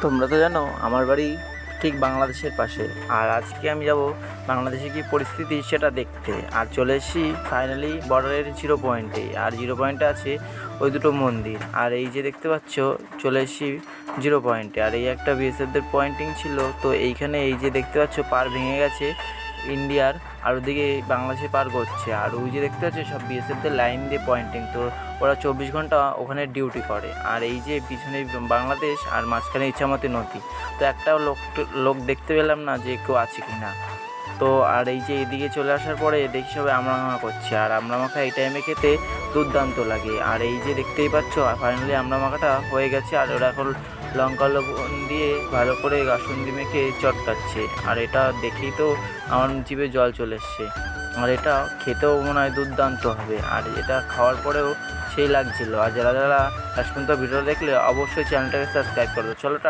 তোমরা তো জানো আমার বাড়ি ঠিক বাংলাদেশের পাশে। আর আজকে আমি যাব বাংলাদেশে কী পরিস্থিতি সেটা দেখতে। আর চলে এসেছি ফাইনালি বর্ডারের 0 পয়েন্টে। আর 0 পয়েন্টে আছে ওই দুটো মন্দির। আর এই যে দেখতে পাচ্ছ চলে এসেছি 0 পয়েন্টে। আর এই একটা বিএসএফদের পয়েন্টিং ছিল, তো এইখানে এই যে দেখতে পাচ্ছ পার ভেঙে গেছে ইন্ডিয়ার, আর ওদিকে বাংলাদেশে পার করছে। আর ওই যে দেখতে পাচ্ছ সব বিএসএফদের লাইন দিয়ে পয়েন্টিং, তো ওরা 24 ঘন্টা ওখানে ডিউটি করে। আর এই যে পিছনে বাংলাদেশ আর মাঝখানে ইছামতি নদী, তো একটাও লোক দেখতে পেলাম না যে কেউ আছে কি না। তো আর এই যে এদিকে চলে আসার পরে দেখি সবাই আমড়া মাখা করছে। আর আমড়া মাখা এই টাইমে খেতে দুর্দান্ত লাগে। আর এই যে দেখতেই পাচ্ছ ফাইনালি আমড়া মাখাটা হয়ে গেছে। আর ওরা এখন লঙ্কা লবণ দিয়ে ভালো করে গাসুন্দি মেখে চটকাচ্ছে। আর এটা দেখেই তো আমার জিভে জল চলে এসছে। আর এটা খেতেও মনে হয় দুর্দান্ত হবে। আর এটা খাওয়ার পরেও সেই লাগছিল। আর যারা যারা শেষ পর্যন্ত ভিডিও দেখলে অবশ্যই চ্যানেলটাকে সাবস্ক্রাইব করবে। চলো।